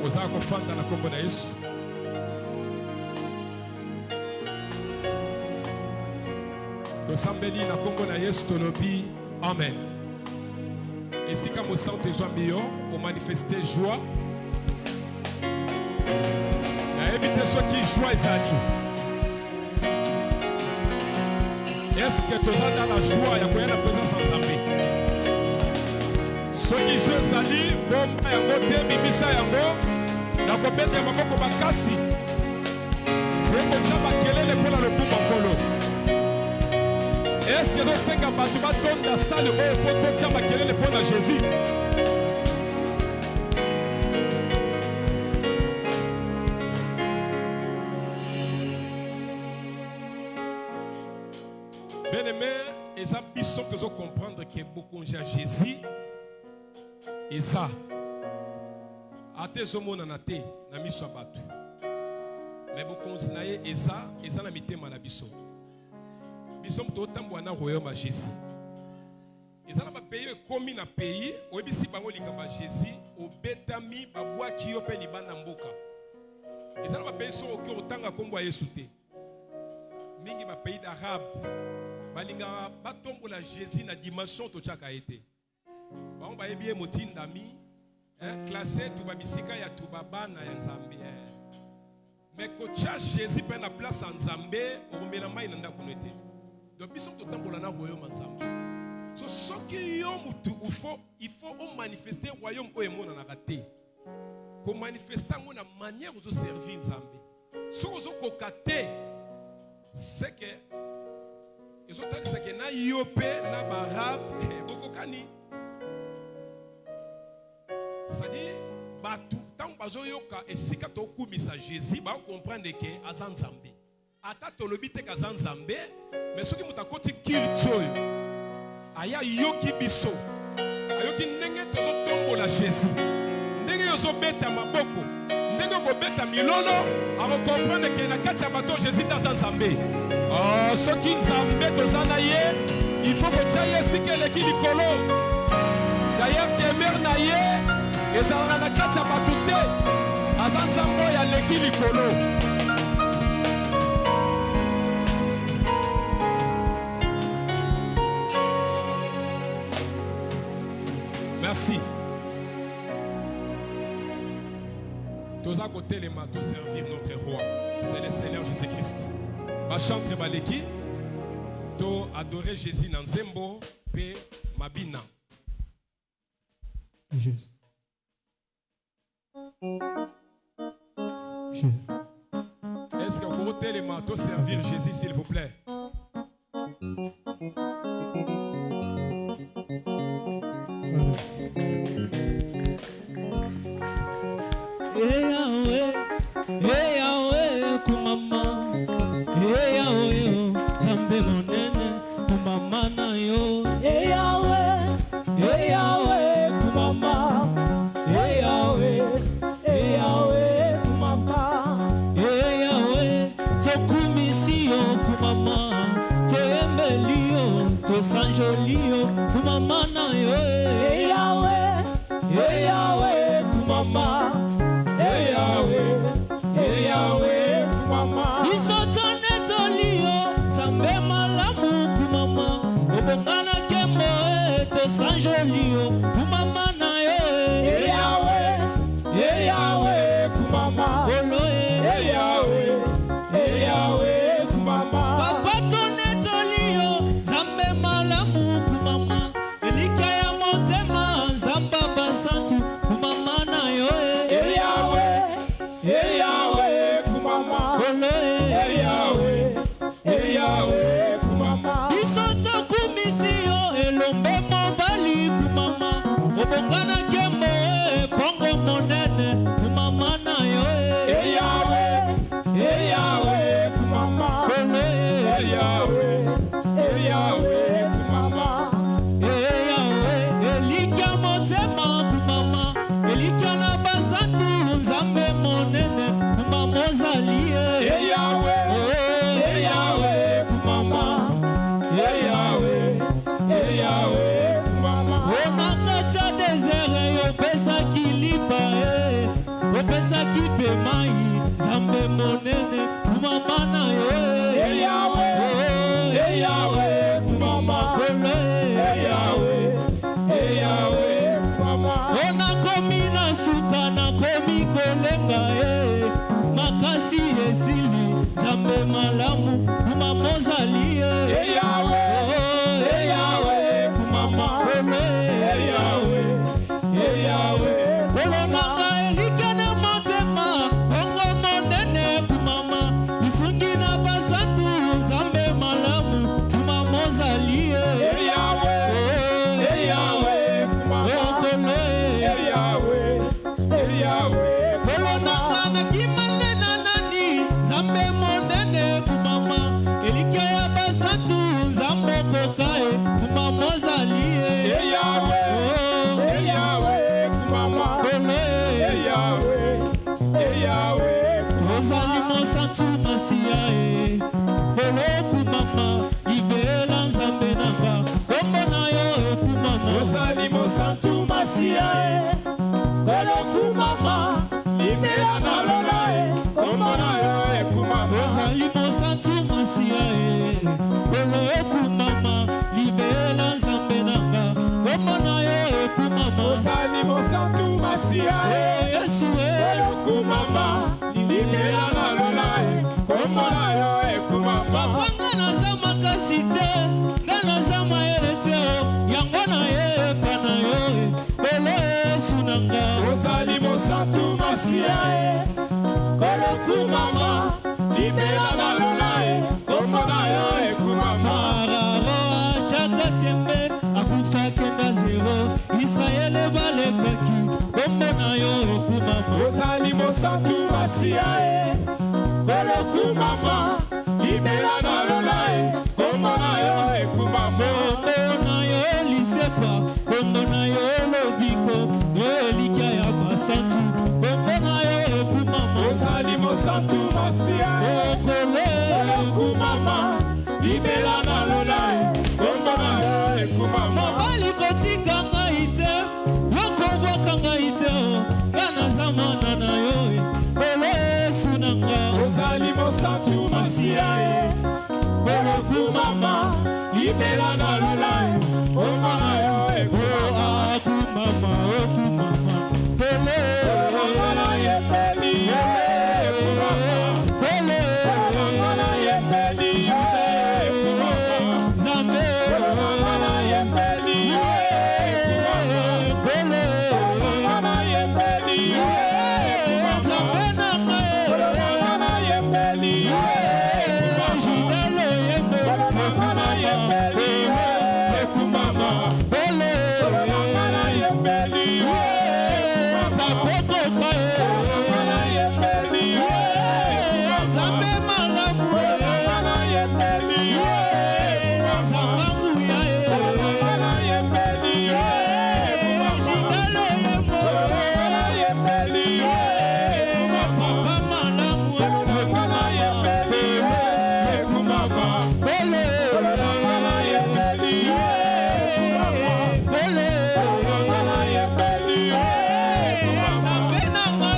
Oza kofanda na kombo na Yesu. Tosambeli na kombo na Yesu tolobi amen. Esika mosante ezwa mbiyo o manifester joie. Na ebite soki joie ezali. Est-ce que toza dans la joie ya koya na présence en Nzambe? Soki joie ezali bomba yango te bimisa yango na kobeta maboko makasi. Bongo chaba kelele mpona lokumu nkolo. Est-ce que vous savez que vous avez dans la salle pour tia makelele mpona Jésus? Bien-aimé, et ça, il faut que vous comprendre que beaucoup de Jésus et ça, à tes hommes en athée, na miso abatu. Mais beaucoup de gens et ça na mité malabiso. Nous sommes tous dans le royaume de Jésus. Ils ont un pays commis dans le pays, où ils ont Jésus, au Betami, à Boaki, au pays Banamboka. Ils ont un pays sur lequel autant de combo est sauté. Mingi ma pays d'Arabe, balinga batombo la Jésus na dimension to chaka été. Ba on ba ebie motine d'ami, classé tout babisika ya tout babana ya Nzambe. Mais ko cha Jésus prend la place en Nzambe, au melama inanda konete. Donc, ils sont tout le temps pour le royaume ensemble. So, ce qui il faut manifester le royaume où est mon en raté. Pour manifester la manière où vous servir Nzambe. Ce que vous avez c'est que ils ont dit que na Yopé, na Barab, beaucoup kani. C'est-à-dire, tout tant bazo yoka et si quand on kumisa Jésus, ba comprendre que azan Nzambe. Ata tolobi te kazan Nzambe. Mais ce qui m'a côté culture, aya yoki biso, ayoki ndenge tozo tombo la Jésus, ndenge yozo beta maboko, ndenge ko beta milolo, avant comprendre que na kati ya bato Jésus dans Nzambe. Oh, ce qui Nzambe tozana ye, il faut que tu ailles si que l'équipe likolo. D'ailleurs, demeure na ye, ezala na kati ya bato te, azan Nzambe ya l'équipe likolo. Merci. Tous à côté les matos servir notre roi. C'est le Seigneur Jésus-Christ. Ma chantre baleki. To adorer Jésus dans Zembo. Pe Mabina. Juste. Est-ce que vous côté les matos servir Jésus s'il vous plaît? Sanjolio, kumamana yo, Yahweh, Yahweh, kumama, Yahweh, kumama. Isotone tolio, sambe malamu kumama, obongana kemo to Sanjolio, kumamana yo, Yahweh, kumama, olo Yahweh, kumama. Kumamana yo suka nakomi kolenga makasi esili Nzambe malamu kuma mozali Yahweh kumama Yahweh olonanga elikana motema ongo monene kumama bisungi na basantu Nzambe malamu kuma mozali Yahweh kumama Yahweh olonanga na kimane na nani Nzambe monene kumama elike ya basantu Nzambe kokae kuma mozali Yahweh kumama Yahweh ozali mosantu masia Bolo kumama ibela Nzambe nanga kombo na yo kumama ozali mosantu masia Bolo kumama ibela na lola kombo na yo kumama ozali mosantu masia Bolo kumama ibela Nzambe nanga kombo na yo kumama ozali mosantu masia Yesu Bolo kumama ibela na lola kombo na yo kumama panga na zama kasite ngana zama yerete yango na ye pana yo Bolo Yesu nanga ozali mosantu masia Bolo kumama ibela na lola kombo na yo kumama chaka tembe akufa kenda zero Israele balekaki kombo na yo kumama ozali mosantu masia Bolo kumama ibela na lola kombo na yo kumama kombo na yo lisepa kombo na yo lobiko elikia ya basantu kombo na yo kumama ozali mosantu masia Bolo kumama ibela na lola kombo na yo kumama mobali kotika ngai te yokobwaka ngai te ngana zamana na yo Bolo Yesu nanga ozali mosantu masia Bolo kumama ibela na lola kombo na yo kumama kumama Bolo na yepeli kumama Bolo na yepeli kumama Nzambe na yepeli kumama Bolo na yepeli Nzambe nanga na yepeli kumama na yepeli kumama Bolo na yepeli baboko pae na yepeli Nzambe malamu na yepeli Nzambangu ya na yepeli jidalo yemo na yepeli papa malamu na yepeli kumama Bolo na yepeli Bolo na yepeli Nzambe nanga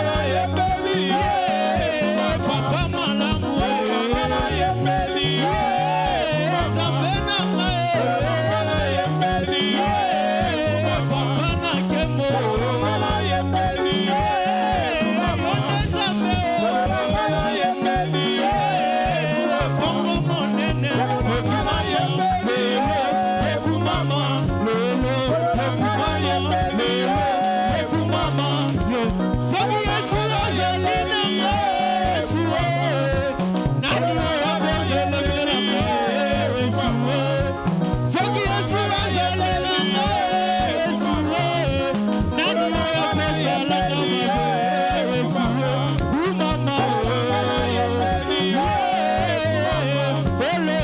na yepeli papa malamu na yepeli Nzambe nanga na yepeli papa na kemo na yepeli Nzambe na yepeli bongo monene na yepeli kumama lolo na yepeli kumama sabi Yesu azali nanga Yesu nani wakoyelekela Yesu sabi Yesu azali nanga Yesu nani wakosala kama Yesu kumama na yepeli Bolo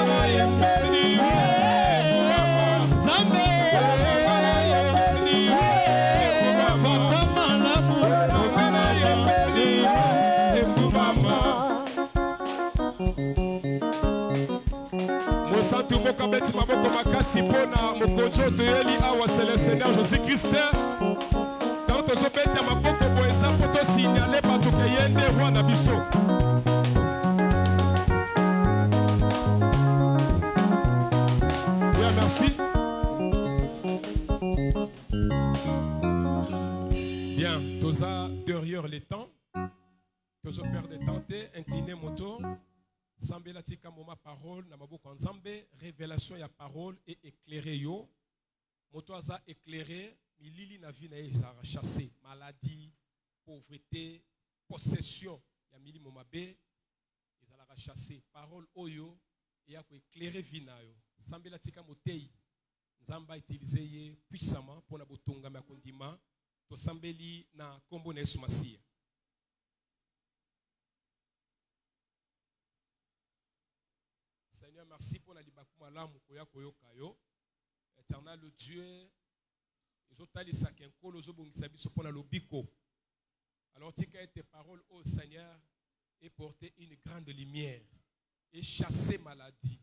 na yepeli Nzambe na yepeli papa malamu na yepeli kumama mosantu mboka beti maboko makasi mpona mokonzi toyeli awa c'est le Seigneur Jésus-Christ tant tozobeta maboko boye eza mpo tosignale bato ke ye nde roi na biso merci Bien, toza derrière les temps. Tozo perdre de temps, incliner moto. Sambela tika moma parole, na maboko nzambe, révélation ya parole et éclairer yo. Moto aza éclairé, milili na vie na ezara chassé, maladie, pauvreté, possession, ya mili momabe, ezala chassé. Parole oyo, ya ko éclairer vie na yo. Sambela tika motei, nzamba utiliser ye puissamment pour na botonga ma kondima, to sambeli na kombo na Yesu Masia. Seigneur, merci pour la libakouma lamu koya koyoka yo. Éternel le Dieu, ezotali sakenko lozo bongisa biso pour la lobiko. Alors tika tes paroles au Seigneur et porter une grande lumière et chasser maladie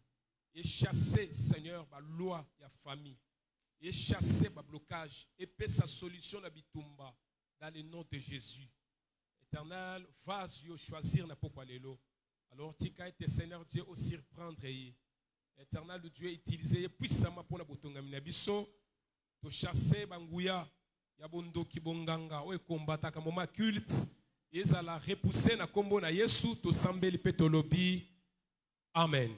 et chasser Seigneur ba loi ya famille et chasser ba blocage et paix sa solution na bitumba dans le nom de Jésus. Éternel, vas yo choisir na pokwa lelo. Alors, tika ete Seigneur Dieu au surprendre. Éternel Dieu utilisé puissamment pour la botonga minabiso. To chasser banguya ya bondo kibonganga o combattre ka moment culte. Eza la repousser na kombo na Yesu to sambeli petolobi. Amen.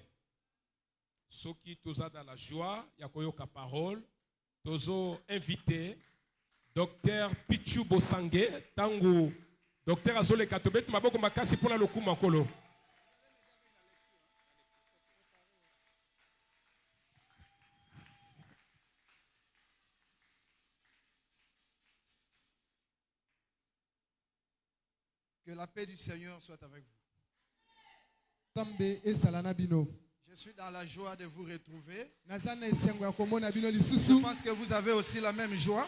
Soki toza dans la joie ya koyoka parole. Tozo invité Docteur Pichu Bosange tango Docteur Azole Katobet maboko makasi pour la lokuma kolo. Que la paix du Seigneur soit avec vous. Je suis dans la joie de vous retrouver. Je pense que vous avez aussi la même joie.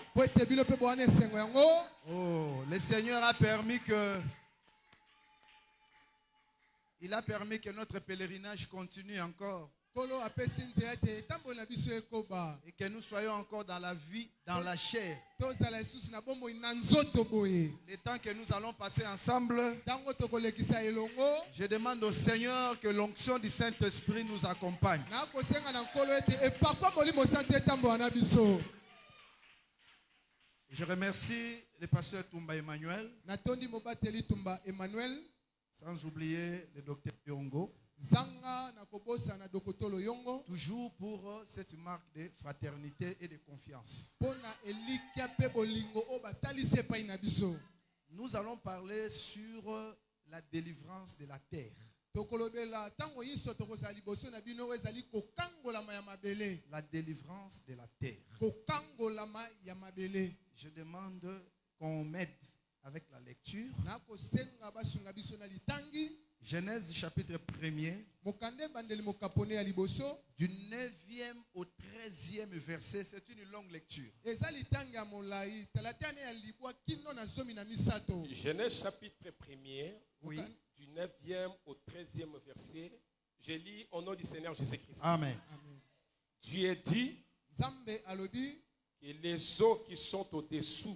Oh, le Seigneur a permis que... Il a permis que notre pèlerinage continue encore. Et que nous soyons encore dans la vie, dans la chair. Le temps que nous allons passer ensemble, je demande au Seigneur que l'onction du Saint-Esprit nous accompagne. Je remercie le pasteur Tumba Emmanuel, sans oublier le docteur Yongo. Toujours pour cette marque de fraternité et de confiance. Nous allons parler sur la délivrance de la terre. La délivrance de la terre. Je demande qu'on m'aide avec la lecture. Genèse chapitre 1er, du 9e au 13e verset, c'est une longue lecture. Genèse chapitre 1er, Oui. du 9e au 13e verset, je lis au nom du Seigneur Jésus-Christ. Amen. Dieu dit que les eaux qui sont au-dessous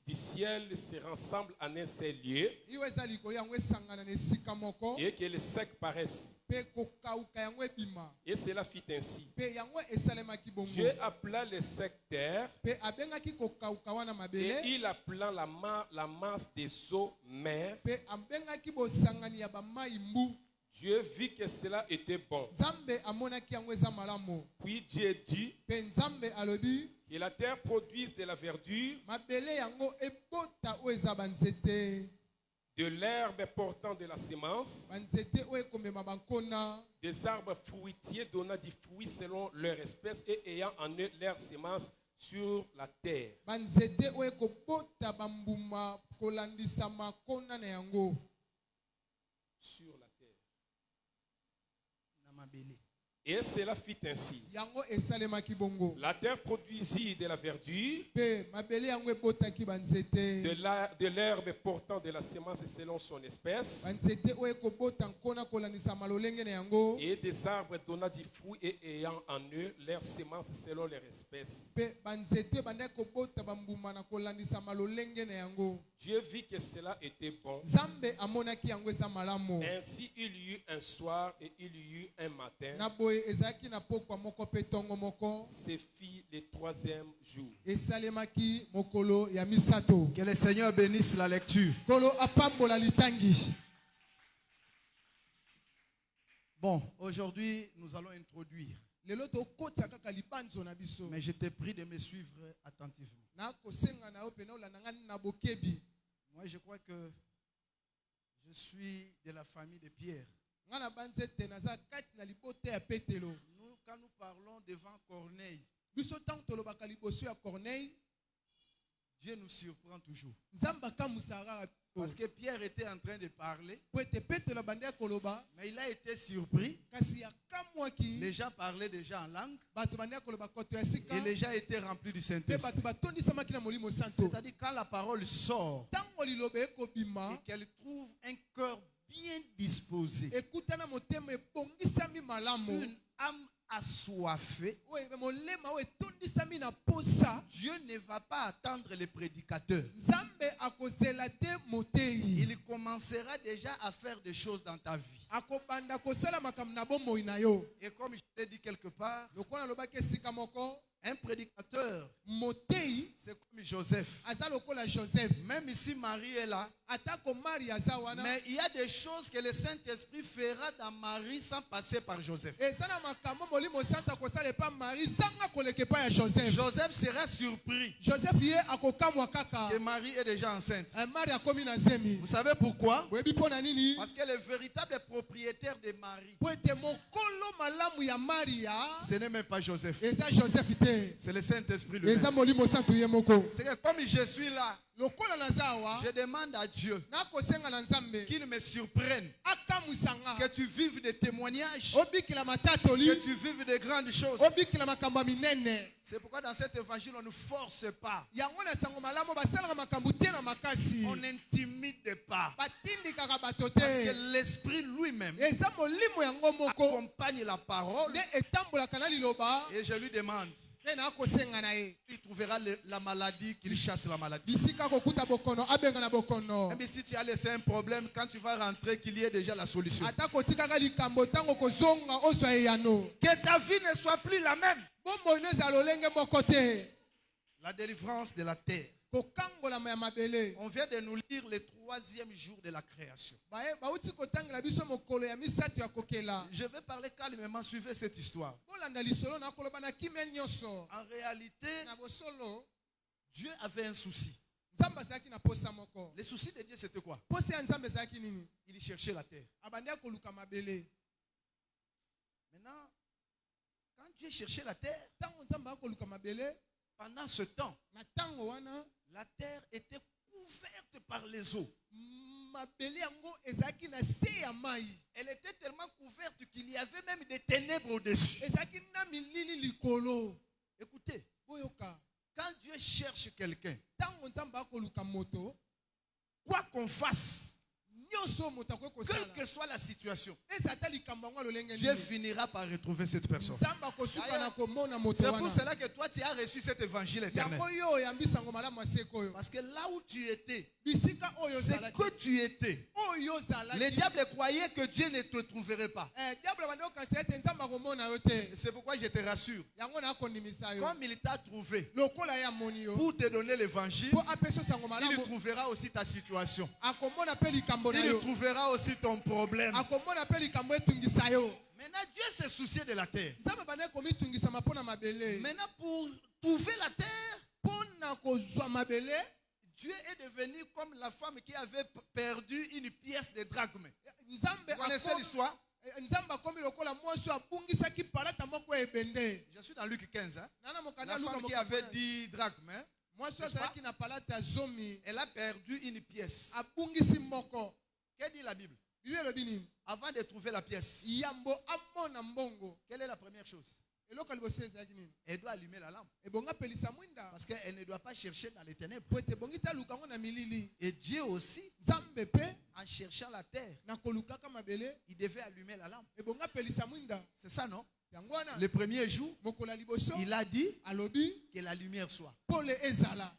du ciel se rassemblent en un seul lieu et que les secs paraissent. Et cela fit ainsi. Dieu appela les secs terres et il appela la masse des eaux mer. Dieu vit que cela était bon. Puis Dieu dit que la terre produise de la verdure, de l'herbe portant de la semence, des arbres fruitiers donnant du fruit selon leur espèce et ayant en eux leur semence sur la terre. Sur la terre. Et cela fit ainsi. La terre produisit de la verdure, de l'herbe portant de la semence selon son espèce, et des arbres donnant du fruit et ayant en eux leur semence selon leur espèce. Dieu vit que cela était bon. Ainsi il y eut un soir et il y eut un matin. C'est fit le 3e jour. Que le Seigneur bénisse la lecture. Bon, aujourd'hui, nous allons introduire. Mais je te prie de me suivre attentivement. Moi, je crois que je suis de la famille de Pierre. Nous, quand nous parlons devant Corneille, Dieu nous surprend toujours. Parce que Pierre était en train de parler, mais il a été surpris. Les gens parlaient déjà en langue et les gens étaient remplis du Saint-Esprit. C'est-à-dire quand la parole sort et qu'elle trouve un cœur bien disposé, une âme assoiffée, Dieu ne va pas attendre les prédicateurs. Il commencera déjà à faire des choses dans ta vie. Et comme je l'ai dit quelque part, un prédicateur, c'est comme Joseph. Même ici Marie est là. Mais il y a des choses que le Saint-Esprit fera dans Marie sans passer par Joseph. Joseph sera surpris que Marie est déjà enceinte. Vous savez pourquoi? Parce que le véritable propriétaire de Marie, ce n'est même pas Joseph. C'est le Saint-Esprit lui-même. C'est que comme je suis là, je demande à Dieu qu'il me surprenne, que tu vives des témoignages, que tu vives de grandes choses. C'est pourquoi dans cet évangile on ne force pas, on n'intimide pas, parce que l'Esprit lui-même accompagne la parole. Et je lui demande, il trouvera la maladie, qu'il chasse la maladie. Même si tu as laissé un problème, quand tu vas rentrer, qu'il y ait déjà la solution. Que ta vie ne soit plus la même. La délivrance de la terre. On vient de nous lire le 3e jour de la création. Je vais parler calmement, suivez cette histoire. En réalité, Dieu avait un souci. Le souci de Dieu, c'était quoi? Il cherchait la terre. Maintenant, quand Dieu cherchait la terre, pendant ce temps, la terre était couverte par les eaux. Elle était tellement couverte qu'il y avait même des ténèbres au-dessus. Écoutez, quand Dieu cherche quelqu'un, quoi qu'on fasse, quelle que soit la situation, Dieu finira par retrouver cette personne. C'est pour cela que toi tu as reçu cet évangile éternel. Parce que là où tu étais, c'est que tu étais. Les diables croyaient que Dieu ne te trouverait pas. C'est pourquoi je te rassure. Comme il t'a trouvé pour te donner l'évangile, il trouvera aussi ta situation. Il trouvera aussi ton problème. Maintenant, Dieu s'est soucié de la terre. Maintenant, pour trouver la terre, Dieu est devenu comme la femme qui avait perdu une pièce de drachme. Vous connaissez l'histoire? Je suis dans Luc 15. La femme qui avait 10 drachmes. Elle a perdu une pièce. Qu'est-ce que dit la Bible? Avant de trouver la pièce, quelle est la première chose? Elle doit allumer la lampe. Parce qu'elle ne doit pas chercher dans les ténèbres. Et Dieu aussi, en cherchant la terre, il devait allumer la lampe. C'est ça, non? Le premier jour, il a dit que la lumière soit.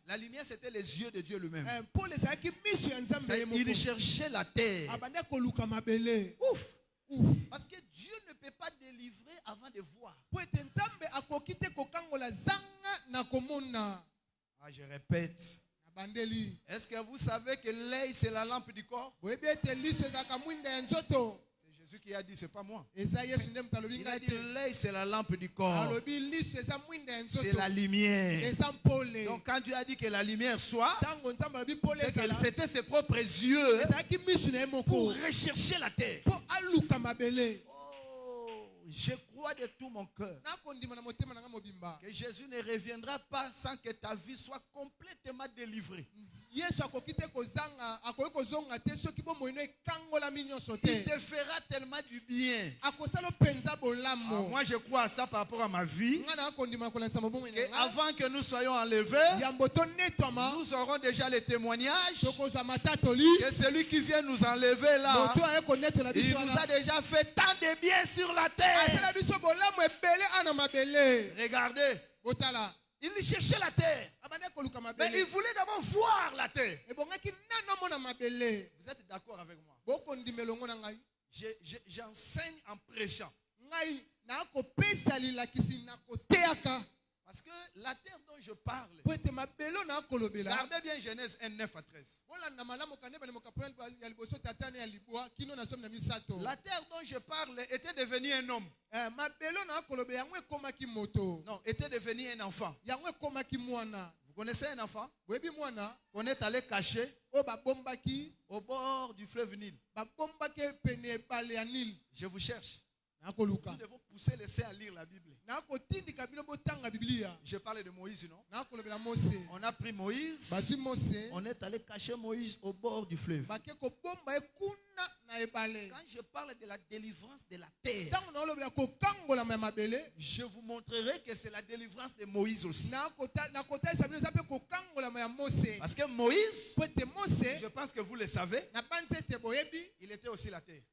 La lumière, c'était les yeux de Dieu lui-même. Il cherchait la terre. Ouf. Parce que Dieu ne peut pas délivrer avant de voir. Ah, je répète. Est-ce que vous savez que l'œil c'est la lampe du corps? C'est Jésus qui a dit, c'est pas moi. Il a dit l'œil c'est la lampe du corps. C'est la lumière. Donc quand Dieu a dit que la lumière soit, c'est que c'était ses propres yeux pour rechercher la terre. Je crois de tout mon cœur que Jésus ne reviendra pas sans que ta vie soit complètement délivrée. Il te fera tellement du bien. Moi je crois à ça par rapport à ma vie. Avant que nous soyons enlevés, nous aurons déjà les témoignages que celui qui vient nous enlever là, il nous a déjà fait tant de bien sur la terre. Regardez, il cherchait la terre, mais il voulait d'abord voir la terre. Vous êtes d'accord avec moi? J'enseigne en prêchant. Parce que la terre dont je parle, regardez bien Genèse 1, 9 à 13. La terre dont je parle était devenue un homme. Non, était devenu un enfant. Vous connaissez un enfant? On est allé cacher au bord du fleuve Nil. Je vous cherche. Nous devons pousser les saints à lire la Bible. Je parlais de Moïse, non? On a pris Moïse. On est allé cacher Moïse au bord du fleuve. Quand je parle de la délivrance de la terre, je vous montrerai que c'est la délivrance de Moïse aussi. Parce que Moïse, je pense que vous le savez, il était aussi la terre.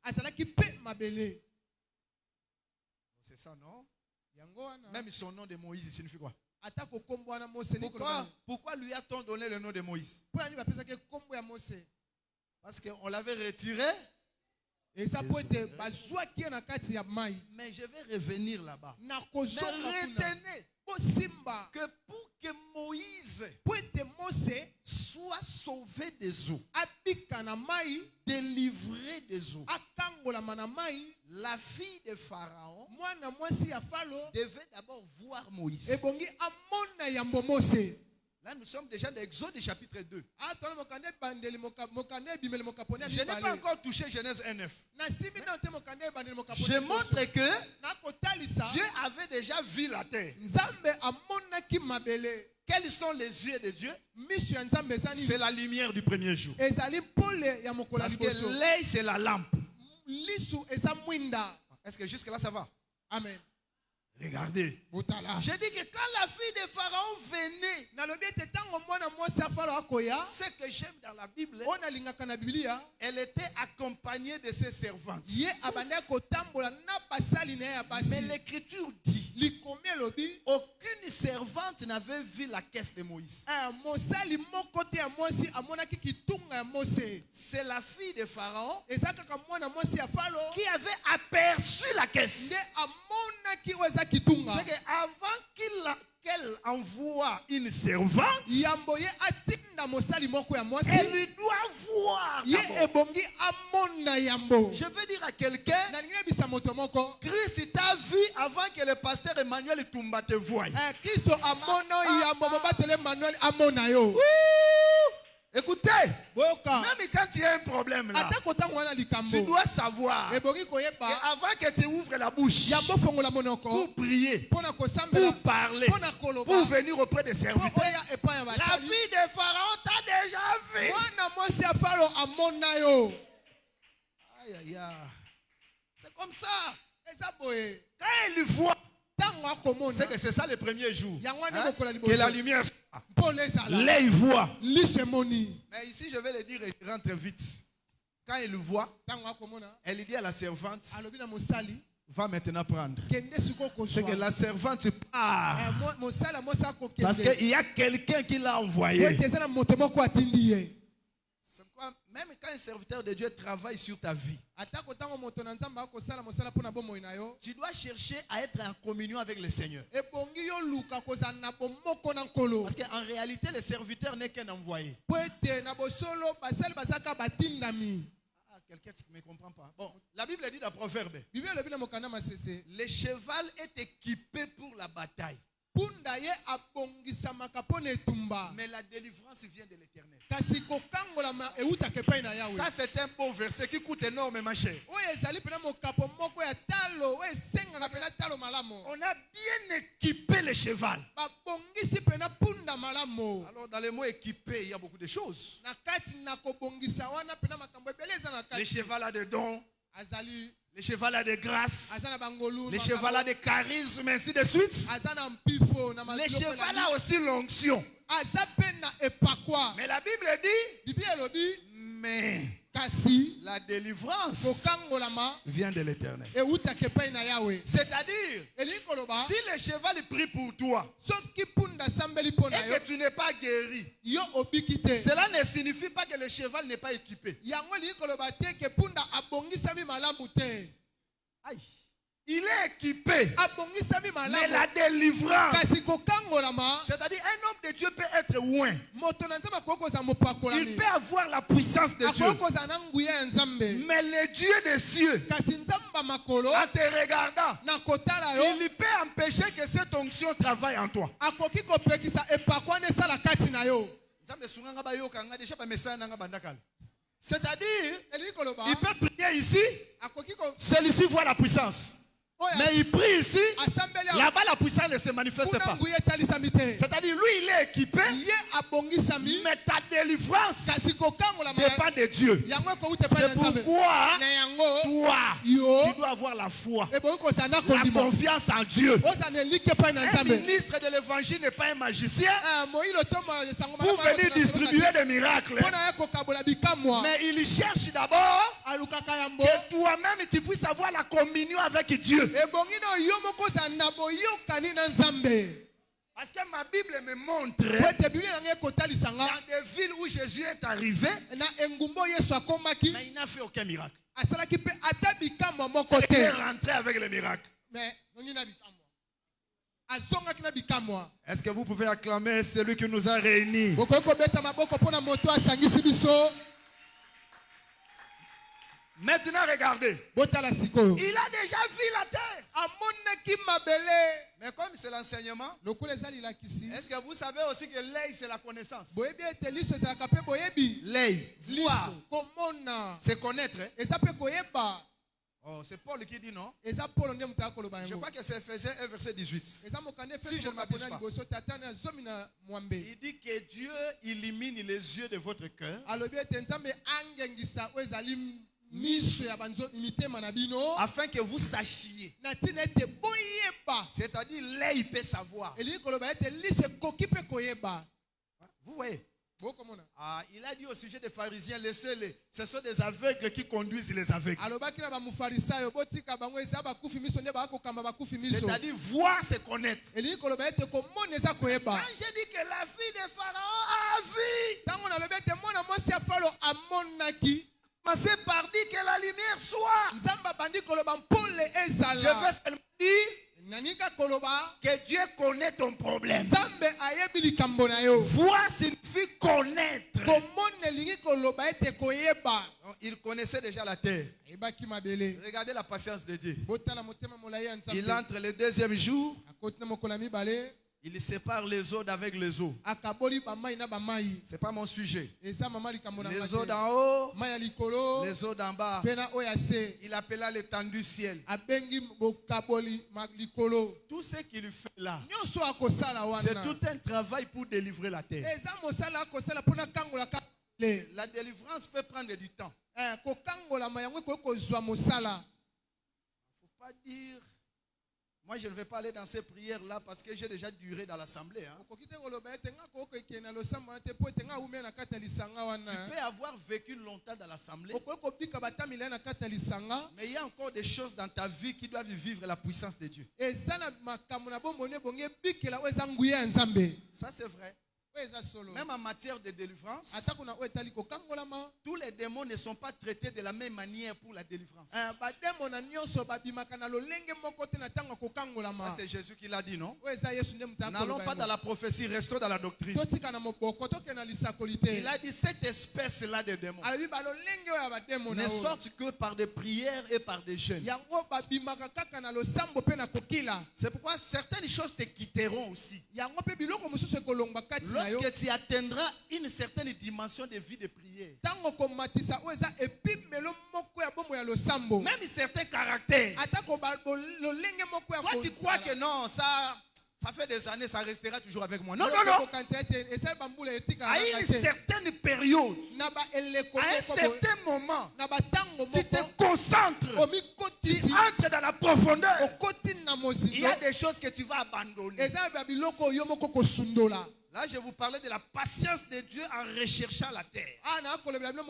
C'est ça, non? Même son nom de Moïse signifie quoi? Pourquoi lui a-t-on donné le nom de Moïse? Parce qu'on l'avait retiré. Mais je vais revenir là-bas. Mais retenez que pour que Moïse soit sauvé des eaux, délivré des eaux, la fille de Pharaon devait d'abord voir Moïse. Là, nous sommes déjà dans Exode chapitre 2. Je n'ai pas encore touché Genèse 1:9. Je montre que Dieu avait déjà vu la terre. Quels sont les yeux de Dieu? C'est la lumière du premier jour. Parce que l'œil, c'est la lampe. Est-ce que jusque là ça va? Amen. Regardez. J'ai dit que quand la fille de Pharaon venait, ce que j'aime dans la Bible, elle était accompagnée de ses servantes. Mais l'Écriture dit, aucune servante n'avait vu la caisse de Moïse. C'est la fille de Pharaon qui avait aperçu la caisse. C'est qu'avant qu'elle envoie une servante, elle lui doit voir d'abord. Je veux dire à quelqu'un, Christ t'a vu avant que le pasteur Emmanuel Tumba te voie. Écoutez, même quand tu as un problème là, tu dois savoir qu'avant que tu ouvres la bouche pour prier, pour parler, pour venir auprès des serviteurs, la fille de Pharaon t'a déjà vu. Aïe, aïe, aïe. C'est comme ça. Quand elle voit, c'est que c'est ça le premier jour. Que la lumière soit. L'œil voit. Mais ici je vais le dire et je rentre vite. Quand il voit, elle dit à la servante, va maintenant prendre. C'est que la servante part. Parce qu'il y a quelqu'un qui l'a envoyé. C'est quoi? Même quand un serviteur de Dieu travaille sur ta vie, tu dois chercher à être en communion avec le Seigneur. Parce qu'en réalité, le serviteur n'est qu'un envoyé. Quelqu'un ne me comprend pas. Bon, la Bible dit dans Proverbe, le cheval est équipé pour la bataille. Mais la délivrance vient de l'Éternel. Ça, c'est un beau verset qui coûte énormément cher. On a bien équipé le cheval. Alors, dans le mot équipé, il y a beaucoup de choses. Le cheval a des dons. Le cheval a de grâce. Le cheval a de charisme, ainsi de suite. Le cheval a aussi l'onction. Mais la Bible dit, mais la délivrance vient de l'Éternel. C'est-à-dire, si le cheval prie pour toi et que tu n'es pas guéri, cela ne signifie pas que le cheval n'est pas équipé. Aïe. Il est équipé. Mais la délivrance, c'est-à-dire un homme de Dieu peut être loin. Il peut avoir la puissance de Dieu. Mais le Dieu des cieux, en te regardant, il peut empêcher que cette onction travaille en toi. C'est-à-dire, il peut prier ici, celui-ci voit la puissance. Mais il prie ici, là-bas la puissance ne se manifeste pas. C'est-à-dire, lui il est équipé, mais ta délivrance dépend de Dieu. C'est pourquoi toi, tu dois avoir la foi, la confiance en Dieu. Un ministre de l'évangile n'est pas un magicien pour venir distribuer des miracles. Mais il cherche d'abord que toi-même tu puisses avoir la communion avec Dieu. Parce que ma Bible me montre dans des villes où Jésus est arrivé, mais il n'a fait aucun miracle. Il est rentré avec le miracle. Est-ce que vous pouvez acclamer celui qui nous a réunis? Maintenant, regardez. Il a déjà vu la terre. Mais comme c'est l'enseignement, est-ce que vous savez aussi que l'œil, c'est la connaissance? L'œil, voir, c'est connaître. Oh, c'est Paul qui dit non. Je crois que c'est Ephésiens 1 verset 18. Si je ne m'abuse pas. Il dit que Dieu illumine les yeux de votre cœur, afin que vous sachiez. C'est-à-dire l'œil peut savoir. Vous voyez? Il a dit au sujet des pharisiens, laissez-les. Ce sont des aveugles qui conduisent les aveugles. C'est-à-dire voir, c'est connaître. Quand j'ai dit que la fille de Pharaon a vu, commencez par dire que la lumière soit. Je veux seulement dire que Dieu connaît ton problème. Voir signifie connaître. Il connaissait déjà la terre. Regardez la patience de Dieu. Il entre le deuxième jour. Il sépare les eaux d'avec les eaux. Ce n'est pas mon sujet. Les eaux d'en haut, les eaux d'en bas. Il appela l'étendue du ciel. Tout ce qu'il fait là, c'est tout un travail pour délivrer la terre. La délivrance peut prendre du temps. Il ne faut pas dire Moi, je ne vais pas aller dans ces prières-là parce que j'ai déjà duré dans l'assemblée. Hein. Tu peux avoir vécu longtemps dans l'assemblée. Mais il y a encore des choses dans ta vie qui doivent vivre la puissance de Dieu. Ça, c'est vrai. Même en matière de délivrance, tous les démons ne sont pas traités de la même manière pour la délivrance. Ça, c'est Jésus qui l'a dit, non? N'allons pas dans la prophétie, restons dans la doctrine. Il a dit cette espèce-là de démons ne sortent que par des prières et par des jeûnes. C'est pourquoi certaines choses te quitteront aussi. Lorsque tu atteindras une certaine dimension de vie de prière, même certains caractères, toi tu crois que non, ça fait des années, ça restera toujours avec moi. Non, non, non. À une certaine période, à un certain moment, tu te concentres, tu entres dans la profondeur. Il y a des choses que tu vas abandonner. Là, je vous parlais de la patience de Dieu en recherchant la terre. Maintenant,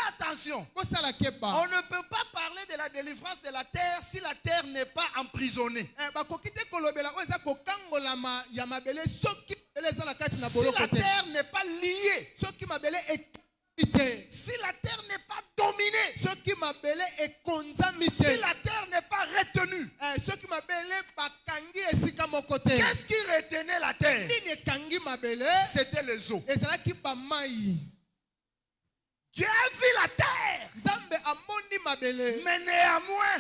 attention. On ne peut pas parler de la délivrance de la terre si la terre n'est pas emprisonnée. Si la terre n'est pas liée, si la terre n'est pas dominée, si la terre n'est pas retenue, qu'est-ce qui retenait la terre? C'était les eaux. Dieu a vu la terre. Mais néanmoins,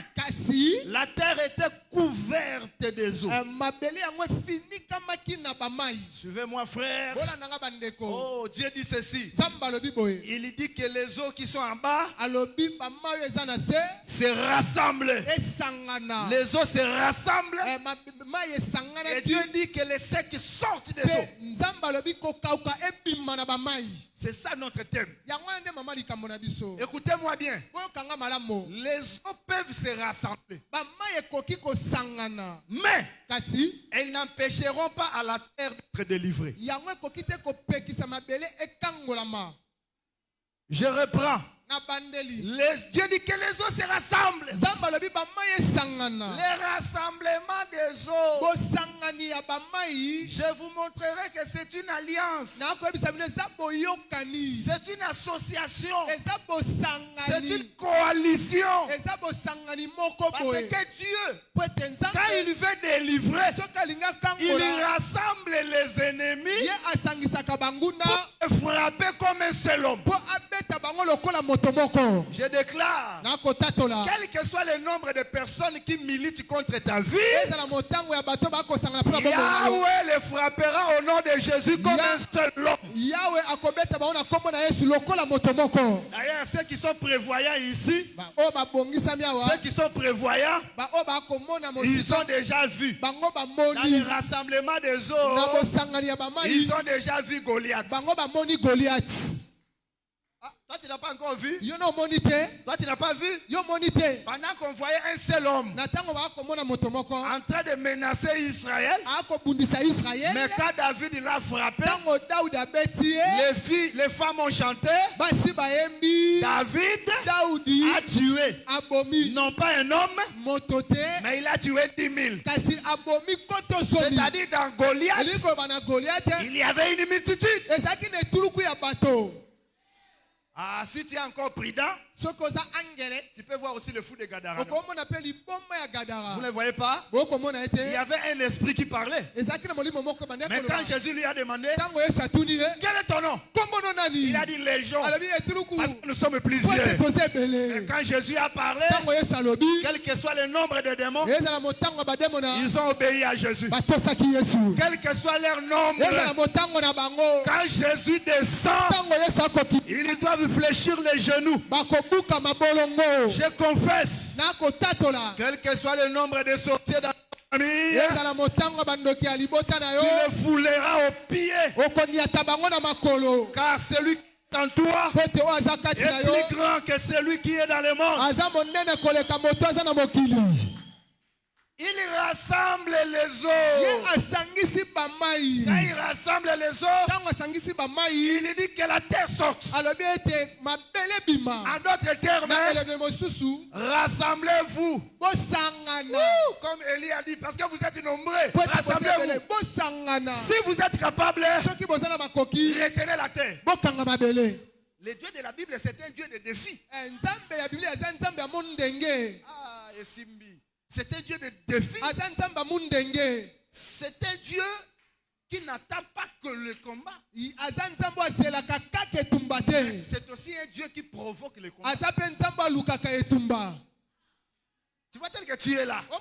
la terre était couverte des eaux. Suivez-moi, frère. Oh, Dieu dit ceci. Il dit que les eaux qui sont en bas se rassemblent. Les eaux se rassemblent. Et Dieu dit que les secs sortent des eaux. C'est ça notre thème. Écoutez-moi bien. Les eaux peuvent se rassembler. Mais elles n'empêcheront pas à la terre d'être délivrée. Je reprends. Dieu dit que les eaux se rassemblent. Les rassemblements des eaux, je vous montrerai que c'est une alliance. C'est une association. C'est une coalition. Parce que Dieu, quand il veut délivrer, il rassemble les ennemis pour frapper comme un seul homme. Je déclare, quel que soit le nombre de personnes qui militent contre ta vie, Yahweh les frappera au nom de Jésus comme un seul homme. D'ailleurs, ceux qui sont prévoyants ici, ceux qui sont prévoyants, ils ont déjà vu dans le rassemblement des eaux, ils ont déjà vu Goliath. Toi, tu n'as pas encore vu? Toi, tu n'as pas vu? Pendant qu'on voyait un seul homme en train de menacer Israël, mais quand David l'a frappé, les femmes ont chanté. David a tué non pas un homme, mais il a tué 10 000. C'est-à-dire dans Goliath, il y avait une multitude. Ah, si tu es encore prudent, tu peux voir aussi le fou de Gadara. Vous ne le voyez pas? Il y avait un esprit qui parlait. Mais quand Jésus lui a demandé, quel est ton nom? Il a dit Légion. Parce que nous sommes plusieurs. Et quand Jésus a parlé, quel que soit le nombre de démons, ils ont obéi à Jésus. Quel que soit leur nombre, quand Jésus descend, ils doivent fléchir les genoux. Je confesse, quel que soit le nombre de sorties dans la famille, tu le fouleras au pied. Car celui qui en toi est plus grand que celui qui est dans le monde. Il rassemble les eaux. Quand il rassemble les eaux, il dit que la terre sorte. En d'autres termes, rassemblez-vous. Comme Élie a dit, parce que vous êtes nombreux, rassemblez-vous. Si vous êtes capable, retenez la terre. Le Dieu de la Bible, c'est un Dieu de défi. C'est un Dieu de défi. C'est un Dieu qui n'attend pas que le combat. C'est aussi un Dieu qui provoque le combat. Tu vois tel que tu es là. Dans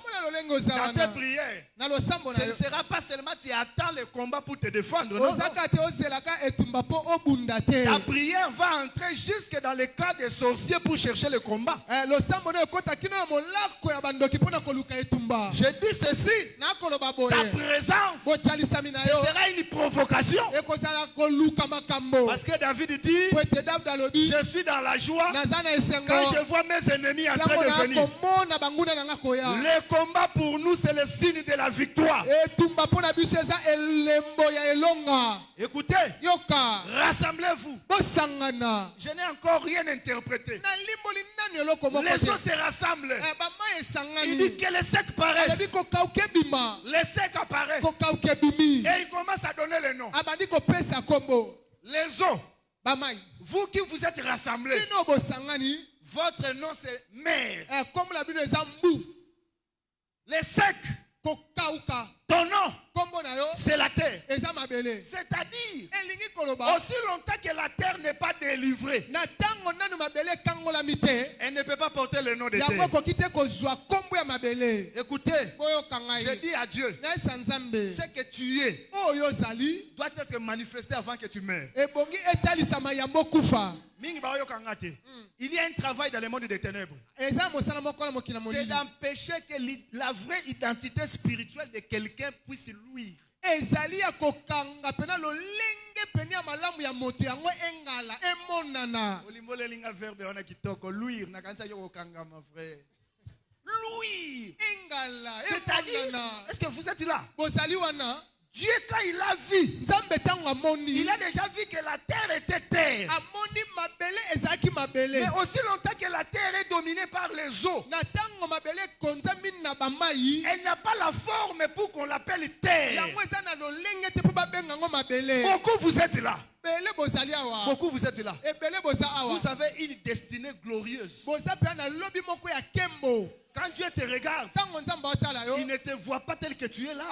tes prières, ce ne sera pas seulement tu attends le combat pour te défendre. Non, non. Ta prière va entrer jusque dans le cas des sorciers pour chercher le combat. Je dis ceci. Ta présence, ce sera une provocation. Parce que David dit, je suis dans la joie quand je vois mes ennemis en train de venir. Le combat pour nous, c'est le signe de la victoire. Écoutez, rassemblez-vous. Je n'ai encore rien interprété. Les eaux se rassemblent. Il dit que les secs paraissent. Les secs apparaissent. Et il commence à donner le nom. Les eaux. Vous qui vous êtes rassemblés, votre nom c'est mer. Les secs. Ton nom, c'est la terre. C'est-à-dire, aussi longtemps que la terre n'est pas délivrée, elle ne peut pas porter le nom de terre. Écoutez, je dis à Dieu, ce que tu es doit être manifesté avant que tu meurs. Il y a un travail dans le monde des ténèbres. C'est d'empêcher que la vraie identité spirituelle de quelqu'un puisse luire. C'est-à-dire, est-ce que vous êtes là? Dieu, quand il a vu, il a déjà vu que la terre était terre. Mais aussi longtemps que la terre est dominée par les eaux, elle n'a pas la forme pour qu'on l'appelle terre. Beaucoup vous êtes là. Beaucoup vous êtes là. Vous avez une destinée glorieuse. Quand Dieu te regarde, il ne te voit pas tel que tu es là.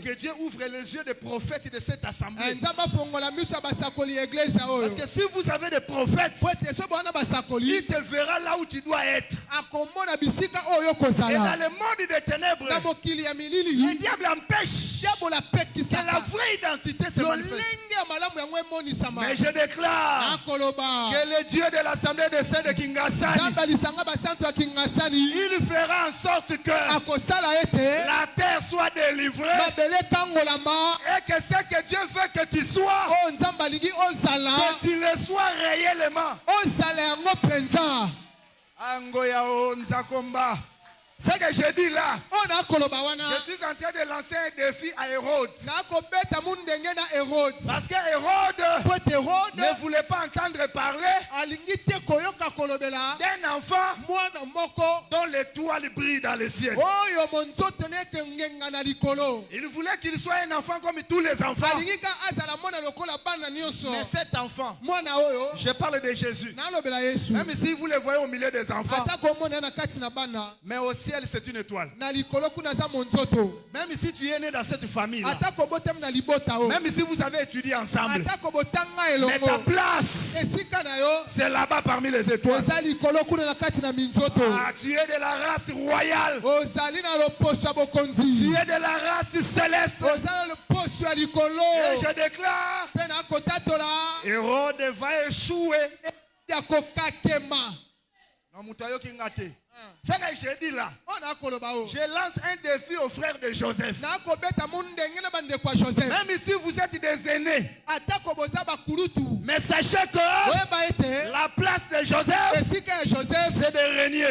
Que Dieu ouvre les yeux des prophètes de cette assemblée. Parce que si vous avez des prophètes, il te verra là où tu dois être. Et dans le monde des ténèbres, le diable empêche que la vraie identité se manifeste. Mais je déclare que le Dieu de l'assemblée de Saint de Kingasani, il fera en sorte que la terre soit délivrée et que ce que Dieu veut que tu sois, que tu le sois réellement. Ce que je dis là, je suis en train de lancer un défi à Hérode. Parce que Hérode ne voulait pas entendre parler d'un enfant dont l'étoile brille dans le ciel. Il voulait qu'il soit un enfant comme tous les enfants. Mais cet enfant, je parle de Jésus. Même si vous le voyez au milieu des enfants, mais au ciel c'est une étoile. Même si tu es né dans cette famille là, même si vous avez étudié ensemble, mais ta place c'est là-bas parmi les étoiles. Tu es de la race royale. Tu es de la race céleste. Et je déclare, Hérode va échouer. C'est ce que j'ai dit là. Je lance un défi aux frères de Joseph. Même si vous êtes des aînés. Mais sachez que la place de Joseph, c'est de régner.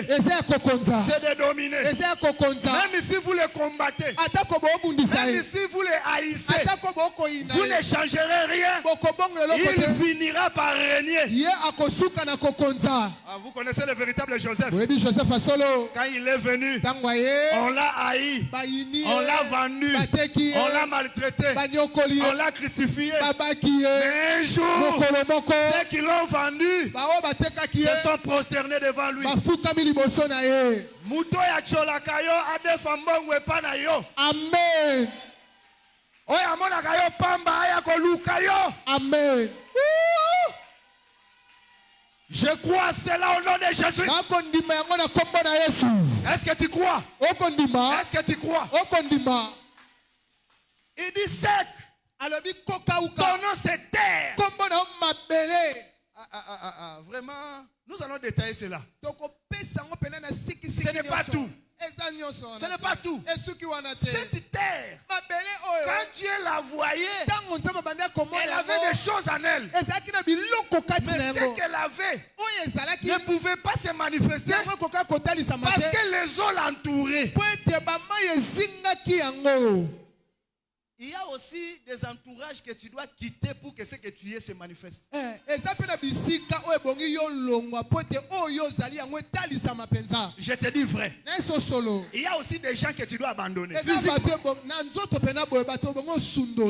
C'est de dominer. Même si vous les combattez. Même si vous les haïssez. Vous ne changerez rien. Il finira par régner. Ah, vous connaissez le véritable Joseph. Quand il est venu, on l'a haï, on l'a vendu, on l'a maltraité, on l'a crucifié. Mais un jour, ceux qui l'ont vendu se sont prosternés devant lui. Amen. Amen. Je crois cela au nom de Jésus. Est-ce que tu crois? Est-ce que tu crois? Il dit sec. Ton nom c'est terre. Vraiment, nous allons détailler cela. Ce n'est pas tout. Ce n'est pas tout. Cette terre, quand Dieu la voyait, elle avait des choses en elle. Mais ce qu'elle avait ne pouvait pas se manifester parce que les eaux l'entouraient. Il y a aussi des entourages que tu dois quitter pour que ce que tu es se manifeste. Je te dis vrai. Il y a aussi des gens que tu dois abandonner. Il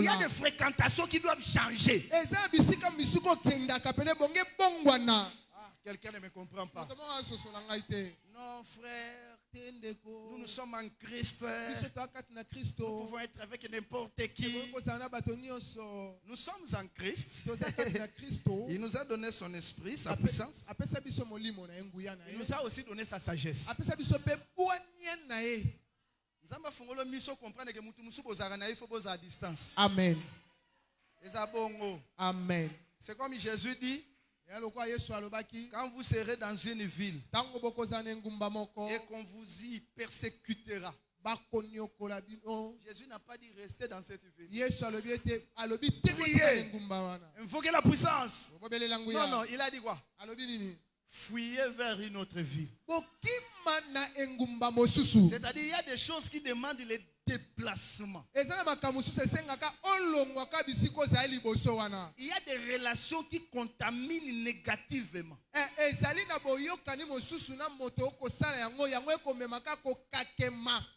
y a des fréquentations qui doivent changer. Quelqu'un ne me comprend pas. Non, frère. Nous sommes en Christ. Nous pouvons être avec n'importe qui. Nous sommes en Christ. Il nous a donné son esprit, sa puissance. Il nous a aussi donné sa sagesse. Amen. Amen. C'est comme Jésus dit. Quand vous serez dans une ville et qu'on vous y persécutera, Jésus n'a pas dit rester dans cette ville. Priez. Invoquez la puissance. Non, non, il a dit quoi? Fuyez vers une autre ville. C'est-à-dire il y a des choses qui demandent les déplacements. Il y a des relations qui contaminent négativement.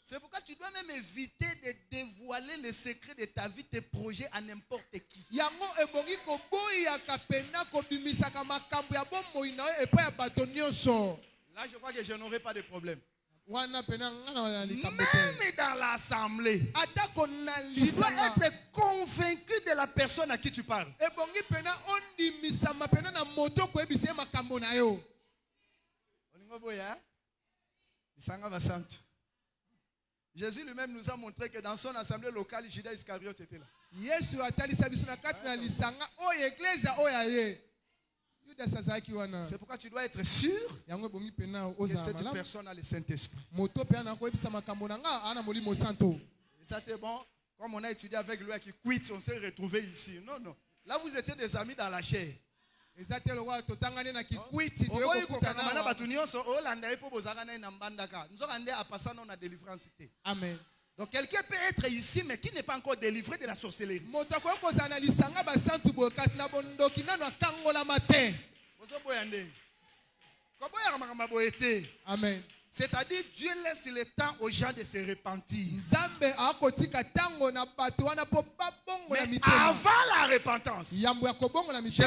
C'est pourquoi tu dois même éviter de dévoiler les secrets de ta vie, tes projets à n'importe qui. Là, je crois que je n'aurai pas de problème. Même dans l'assemblée, tu dois être convaincu de la personne à qui tu parles. Jésus lui-même nous a montré que dans son assemblée locale, Judas Iscariote était là. C'est pourquoi tu dois être sûr que cette personne a le Saint-Esprit. C'était bon. Comme on a étudié avec lui qui quitte, on s'est retrouvé ici. Non, non. Là, vous étiez des amis dans la chair. Amen. Donc quelqu'un peut être ici mais qui n'est pas encore délivré de la sorcellerie. Amen. C'est-à-dire Dieu laisse le temps aux gens de se repentir. Mais avant la repentance, je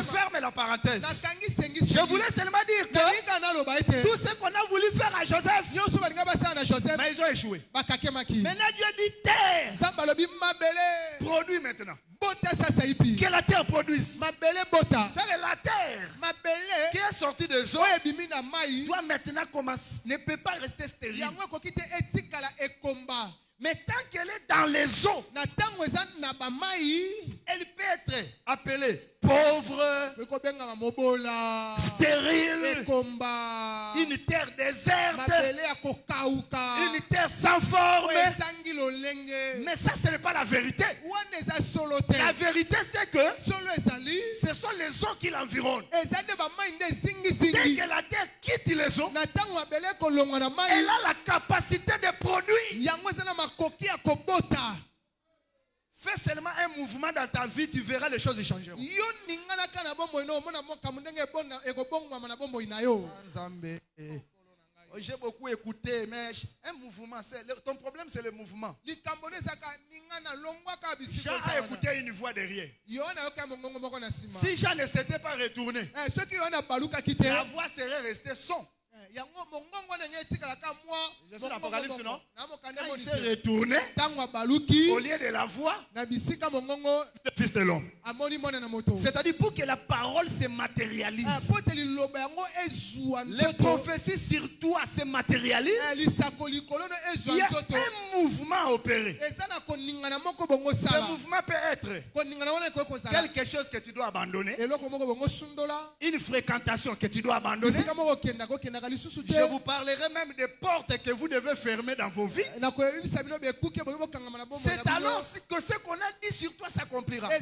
ferme la parenthèse. Je voulais seulement dire que tout ce qu'on a voulu faire à Joseph, mais ils ont échoué. Maintenant Dieu dit terre, produit maintenant. Que la terre produise. C'est la terre qui est sortie des eaux doit maintenant commencer, ne peut pas rester stérile. Mais tant qu'elle est dans les eaux, elle peut être être appelé pauvre, stérile, une terre déserte, une terre sans forme. Mais ça, ce n'est pas la vérité. La vérité, c'est que ce sont les eaux qui l'environnent. Dès que la terre quitte les eaux, elle a la capacité de produire. Fais seulement un mouvement dans ta vie, tu verras les choses changeront. J'ai beaucoup écouté, mais un mouvement, ton problème c'est le mouvement. J'ai écouté une voix derrière. Si Jean ne s'était pas retourné, la voix serait restée son. Je suis l'Apocalypse, non? Quand il s'est retourné, au lieu de la voix, le Fils de l'homme. C'est-à-dire pour que la parole se matérialise. Les prophéties sur toi se matérialisent. Il y a un mouvement à opérer. Ce mouvement peut être quelque chose que tu dois abandonner, une fréquentation que tu dois abandonner. Je vous parlerai même des portes que vous devez fermer dans vos vies. C'est alors que ce qu'on a dit sur toi s'accomplira. Et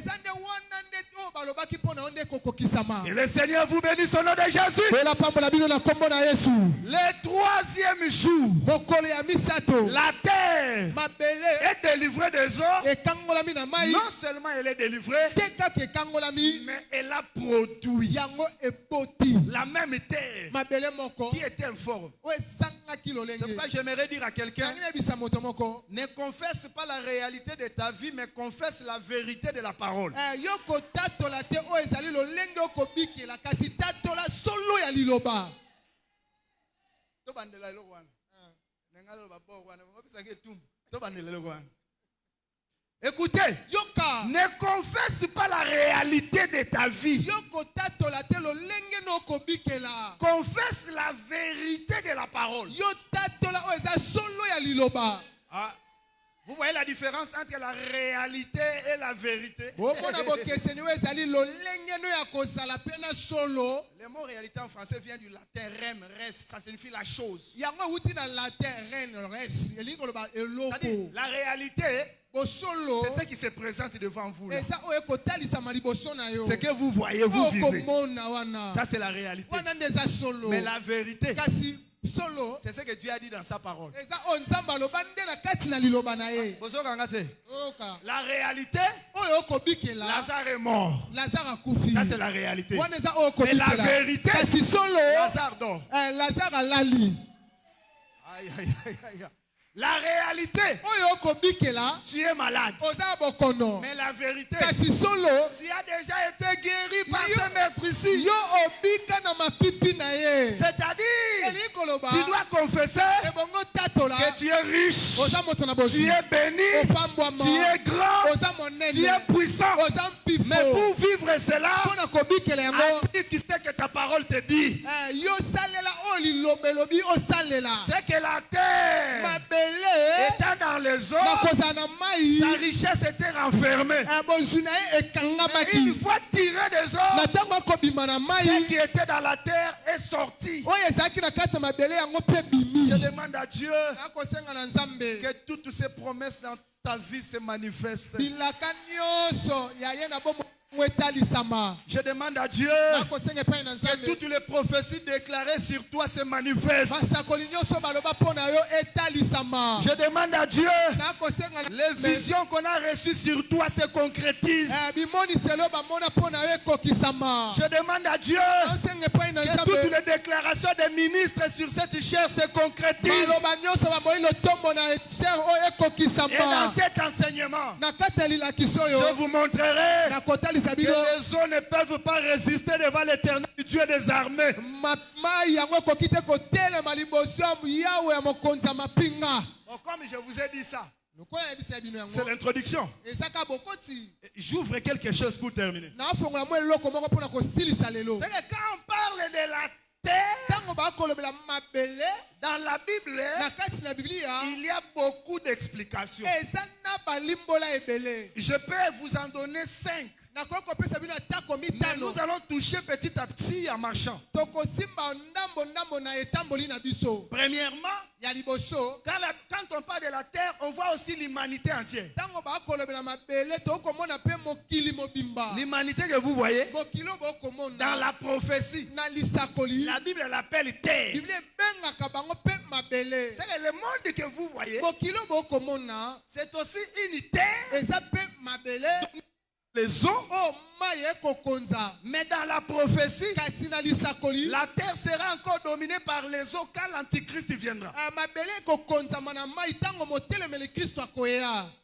le Seigneur vous bénisse au nom de Jésus. Le troisième jour, la terre est délivrée des eaux. Non seulement elle est délivrée, mais elle a produit la même terre qui était informe. C'est pourquoi j'aimerais dire à quelqu'un, ne confesse pas la réalité de ta vie, mais confesse la vérité de la parole. Écoutez, ne confesse pas la réalité de ta vie. Confesse la vérité de la parole. Ah, vous voyez la différence entre la réalité et la vérité? Le mot réalité en français vient du latin rem, res, ça signifie la chose. La réalité, c'est ce qui se présente devant vous. Ce que vous voyez, vous vivez. Ça, c'est la réalité. Mais la vérité, c'est ce que Dieu a dit dans sa parole. La réalité, Lazare est mort. Ça, c'est la réalité. Mais la vérité, Lazare dort. Aïe, aïe, aïe, aïe. La réalité, tu es malade. Mais la vérité, tu as déjà été guéri par ce maître-ci. C'est-à-dire, tu dois confesser que tu es riche, tu es béni, tu es grand, tu es puissant. Mais pour vivre cela, applique ce que ta parole te dit. C'est que la terre étant dans les eaux, sa richesse était renfermée. Mais une fois tiré des eaux, ce qui était dans la terre est sorti. Je demande à Dieu que toutes ces promesses dans ta vie se manifestent. Je demande à Dieu que toutes les prophéties déclarées sur toi se manifestent. Je demande à Dieu les visions qu'on a reçues sur toi se concrétisent. Je demande à Dieu que toutes les déclarations des ministres sur cette chair se concrétisent. Et dans cet enseignement, je vous montrerai que les eaux ne peuvent pas résister devant l'Éternel, Dieu des armées. Comme je vous ai dit ça, c'est l'introduction. J'ouvre quelque chose pour terminer. C'est que quand on parle de la terre, dans la Bible, il y a beaucoup d'explications. Je peux vous en donner 5. Mais nous allons toucher petit à petit en marchant. Premièrement, quand on parle de la terre, on voit aussi l'humanité entière. L'humanité que vous voyez, dans la prophétie, la Bible l'appelle terre. C'est le monde que vous voyez, c'est aussi une terre. Les eaux. Mais dans la prophétie, la terre sera encore dominée par les eaux quand l'Antichrist viendra.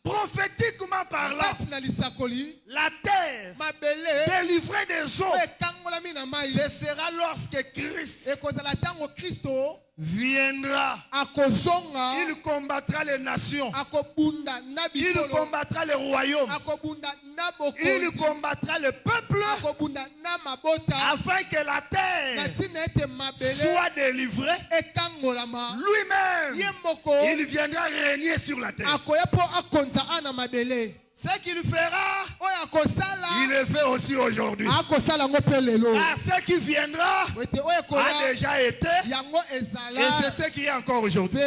Prophétiquement parlant, la terre délivrée des eaux, ce sera lorsque Christ viendra. Il combattra les nations. Il combattra les royaumes. Il combattra le peuple afin que la terre soit délivrée. Lui-même, il viendra régner sur la terre. Ce qu'il fera, il le fait aussi aujourd'hui. Car ce qui viendra a déjà été, et c'est ce qui est encore aujourd'hui.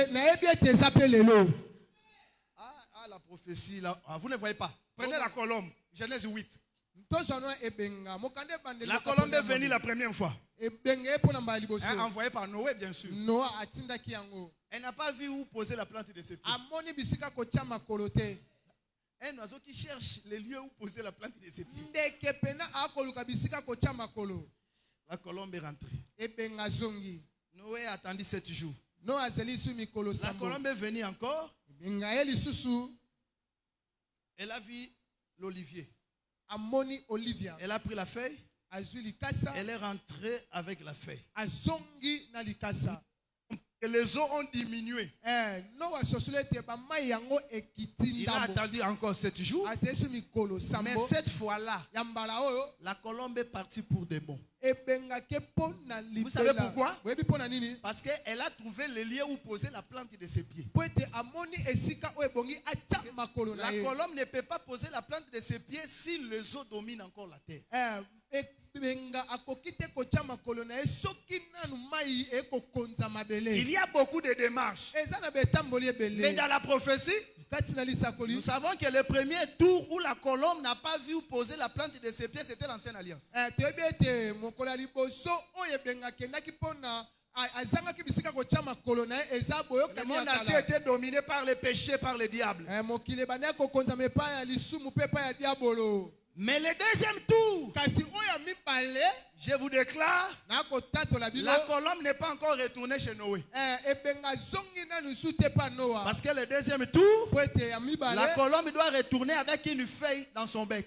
La prophétie, là, vous ne voyez pas. Prenez la colombe, Genèse 8. La colombe est venue la première fois. Envoyée par Noé, bien sûr. Elle n'a pas vu où poser la plante de ses pieds. Un oiseau qui cherche les lieux où poser la plante de ses pieds. La colombe est rentrée. Noé a attendu 7 jours. La colombe est venue encore. Elle a vu l'olivier. Elle a pris la feuille. Elle est rentrée avec la feuille. Et les eaux ont diminué. Il a attendu encore 7 jours. Mais cette fois-là, la colombe est partie pour de bon. Vous savez pourquoi? Parce qu'elle a trouvé le lieu où poser la plante de ses pieds. La colombe ne peut pas poser la plante de ses pieds si les eaux dominent encore la terre. Il y a beaucoup de démarches. Mais dans la prophétie, nous savons que le premier tour où la colombe n'a pas vu poser la plante de ses pieds, c'était l'Ancienne Alliance. Le monde entier était dominé par le péché, par le diable. Mais le deuxième tour, je vous déclare, la colombe n'est pas encore retournée chez Noé. Parce que le deuxième tour, la colombe doit retourner avec une feuille dans son bec.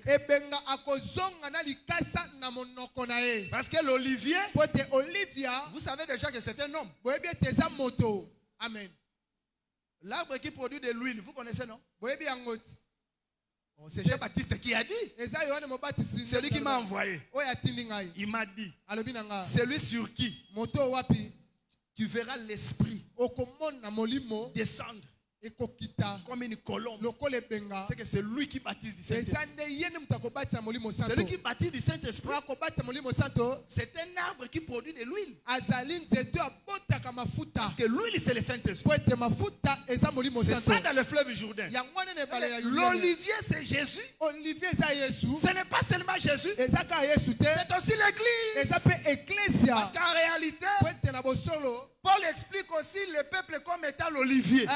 Parce que l'olivier, vous savez déjà que c'est un homme. Amen. L'arbre qui produit de l'huile, vous connaissez, non? C'est Jean-Baptiste qui a dit. C'est lui qui m'a envoyé. Il m'a dit, celui sur qui tu verras l'esprit descendre comme une colombe. C'est que c'est lui qui baptise du Saint-Esprit. Celui qui baptise du Saint-Esprit, c'est un arbre qui produit de l'huile. Parce que l'huile, c'est le Saint-Esprit. C'est ça dans le fleuve Jourdain. L'olivier, c'est Jésus. Ce n'est pas seulement Jésus, c'est aussi l'Église. Parce qu'en réalité, Paul explique aussi le peuple comme étant l'olivier.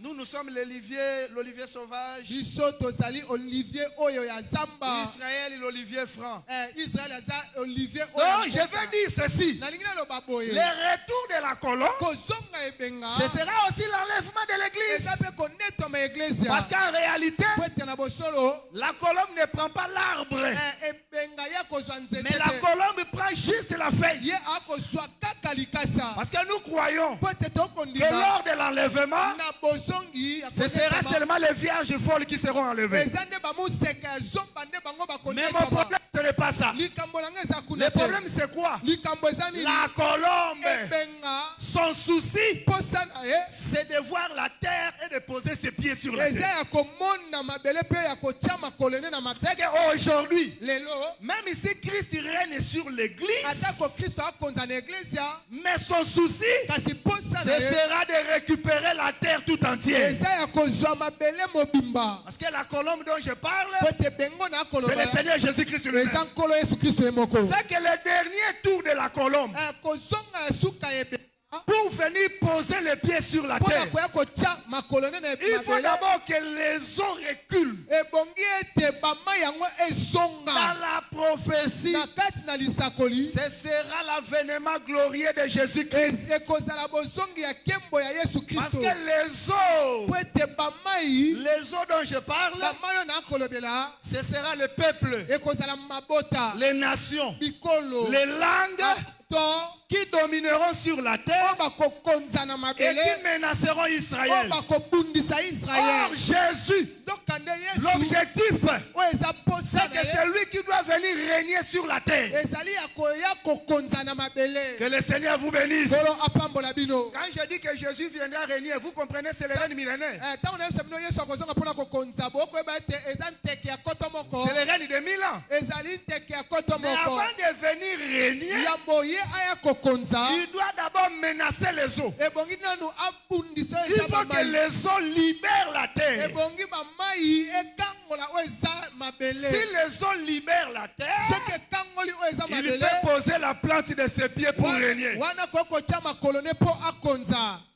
Nous sommes l'olivier sauvage. Israël est l'olivier franc. Donc je veux dire ceci. Le retour de la colombe, ce sera aussi l'enlèvement de l'église. Parce qu'en réalité, la colombe ne prend pas l'arbre, mais la colombe prend juste la feuille. Parce que nous croyons que lors de l'enlèvement, ce sera seulement les vierges folles qui seront enlevées. Mais mon problème, ce n'est pas ça. Le problème, c'est quoi? La colombe, son souci, c'est de voir la terre et déposer ses pieds sur la terre. C'est qu'aujourd'hui, même ici, Christ règne sur l'église. Mais son souci, ce sera de récupérer la terre tout entière. Parce que la colombe dont je parle, c'est le Seigneur Jésus-Christ lui-même. C'est que le dernier tour de la colombe, pour venir poser les pieds sur la terre, il faut d'abord que les eaux reculent. Dans la prophétie, ce sera l'avènement glorieux de Jésus-Christ. Parce que les eaux dont je parle, ce sera le peuple, les nations, les langues qui domineront sur la terre et qui menaceront Israël. Or, Jésus, l'objectif, c'est que c'est lui qui doit venir régner sur la terre. Que le Seigneur vous bénisse. Quand je dis que Jésus viendra régner, vous comprenez, c'est le règne millénaire. C'est le règne de 1000 ans. Mais avant de venir régner, il doit d'abord menacer les eaux. Il faut que les eaux libèrent la terre. Si les eaux libèrent la terre, il peut poser la plante de ses pieds pour régner.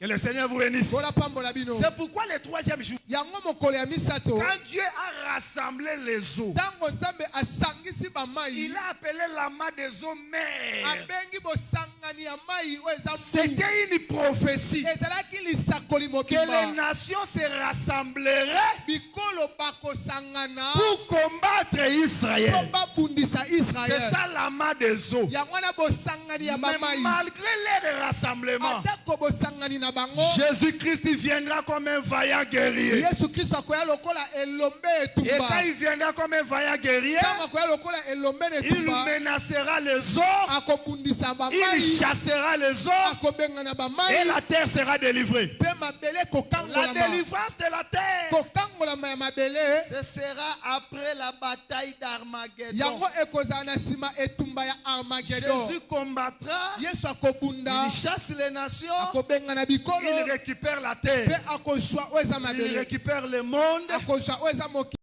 Que le Seigneur vous bénisse. C'est pourquoi le troisième jour, quand Dieu a rassemblé les eaux, il a appelé l'amas des eaux mères. C'était une prophétie que les nations se rassembleraient pour combattre Israël. C'est ça l'amas des eaux. Mais malgré leur rassemblement, Jésus-Christ viendra comme un vaillant guerrier. Et quand il viendra comme un vaillant guerrier, il menacera les eaux, il chassera les eaux et la terre sera délivrée. La délivrance de la terre, ce sera après la bataille d'Armageddon. Jésus combattra, il chasse les nations, il récupère la terre, il récupère le monde.